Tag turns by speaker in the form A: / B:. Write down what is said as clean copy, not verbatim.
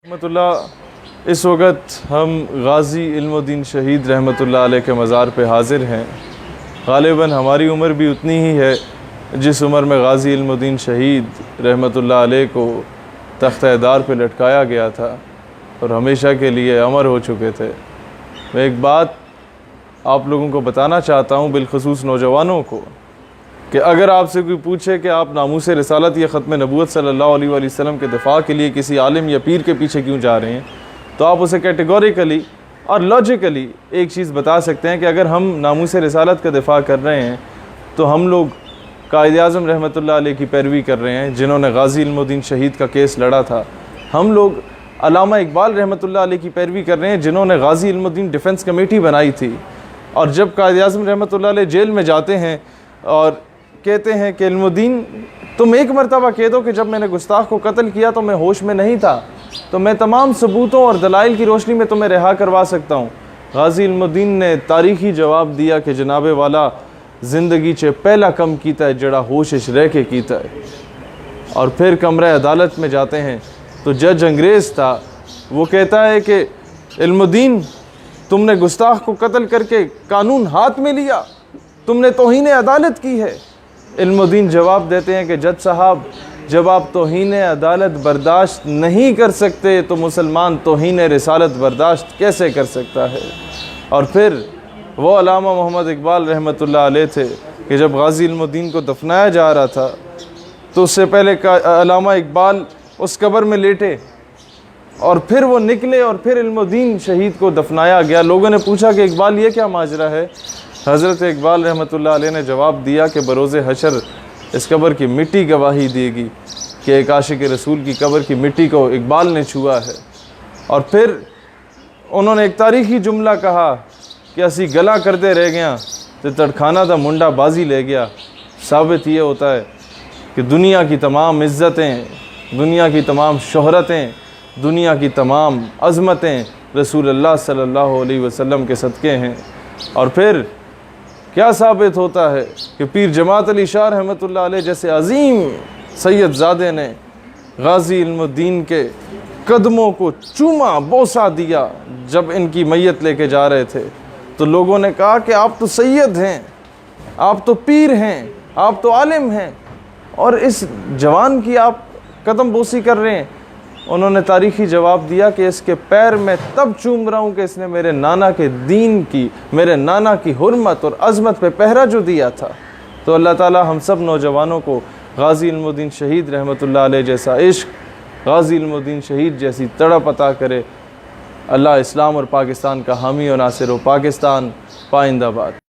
A: رحمۃ اللہ، اس وقت ہم غازی علم الدین شہید رحمۃ اللہ علیہ کے مزار پہ حاضر ہیں۔ غالباً ہماری عمر بھی اتنی ہی ہے جس عمر میں غازی علم الدین شہید رحمۃ اللہ علیہ کو تختہ دار پہ لٹکایا گیا تھا اور ہمیشہ کے لیے امر ہو چکے تھے۔ میں ایک بات آپ لوگوں کو بتانا چاہتا ہوں، بالخصوص نوجوانوں کو، کہ اگر آپ سے کوئی پوچھے کہ آپ ناموس رسالت یا ختم نبوت صلی اللہ علیہ وآلہ وسلم کے دفاع کے لیے کسی عالم یا پیر کے پیچھے کیوں جا رہے ہیں، تو آپ اسے کیٹیگوریکلی اور لاجیکلی ایک چیز بتا سکتے ہیں کہ اگر ہم ناموس رسالت کا دفاع کر رہے ہیں تو ہم لوگ قائد اعظم رحمۃ اللہ علیہ کی پیروی کر رہے ہیں جنہوں نے غازی علم الدین شہید کا کیس لڑا تھا۔ ہم لوگ علامہ اقبال رحمۃ اللہ علیہ کی پیروی کر رہے ہیں جنہوں نے غازی علم الدین ڈیفنس کمیٹی بنائی تھی، اور جب قائد اعظم رحمۃ اللہ علیہ جیل میں جاتے ہیں اور کہتے ہیں کہ علم الدین تم ایک مرتبہ کہہ دو کہ جب میں نے گستاخ کو قتل کیا تو میں ہوش میں نہیں تھا، تو میں تمام ثبوتوں اور دلائل کی روشنی میں تمہیں رہا کروا سکتا ہوں۔ غازی علم الدین نے تاریخی جواب دیا کہ جناب والا زندگی چے پہلا کم کیتا ہے جڑا ہوشش رہ کے کیتا ہے۔ اور پھر کمرہ عدالت میں جاتے ہیں تو جج انگریز تھا، وہ کہتا ہے کہ علم الدین تم نے گستاخ کو قتل کر کے قانون ہاتھ میں لیا، تم نے توہین عدالت کی ہے۔ علم الدین جواب دیتے ہیں کہ جج صاحب جب آپ توہین عدالت برداشت نہیں کر سکتے تو مسلمان توہین رسالت برداشت کیسے کر سکتا ہے؟ اور پھر وہ علامہ محمد اقبال رحمۃ اللہ علیہ تھے کہ جب غازی علم الدین کو دفنایا جا رہا تھا تو اس سے پہلے علامہ اقبال اس قبر میں لیٹے اور پھر وہ نکلے اور پھر علم الدین شہید کو دفنایا گیا۔ لوگوں نے پوچھا کہ اقبال یہ کیا ماجرا ہے؟ حضرت اقبال رحمۃ اللہ علیہ نے جواب دیا کہ بروز حشر اس قبر کی مٹی گواہی دے گی کہ ایک عاشق رسول کی قبر کی مٹی کو اقبال نے چھوا ہے۔ اور پھر انہوں نے ایک تاریخی جملہ کہا کہ اسی گلا کردے رہ گیا تے تڑکھانا دا منڈا بازی لے گیا۔ ثابت یہ ہوتا ہے کہ دنیا کی تمام عزتیں، دنیا کی تمام شہرتیں، دنیا کی تمام عظمتیں رسول اللہ صلی اللہ علیہ وسلم کے صدقے ہیں۔ اور پھر کیا ثابت ہوتا ہے کہ پیر جماعت علی شاہ رحمۃ اللہ علیہ جیسے عظیم سید زادے نے غازی علم الدین کے قدموں کو چوما بوسہ دیا جب ان کی میت لے کے جا رہے تھے، تو لوگوں نے کہا کہ آپ تو سید ہیں، آپ تو پیر ہیں، آپ تو عالم ہیں، اور اس جوان کی آپ قدم بوسی کر رہے ہیں۔ انہوں نے تاریخی جواب دیا کہ اس کے پیر میں تب چوم رہا ہوں کہ اس نے میرے نانا کے دین کی، میرے نانا کی حرمت اور عظمت پہ پہرا جو دیا تھا۔ تو اللہ تعالی ہم سب نوجوانوں کو غازی علم الدین شہید رحمۃ اللہ علیہ جیسا عشق، غازی علم الدین شہید جیسی تڑپ عطا کرے۔ اللہ اسلام اور پاکستان کا حامی و ناصر ہو۔ پاکستان پائندہ باد۔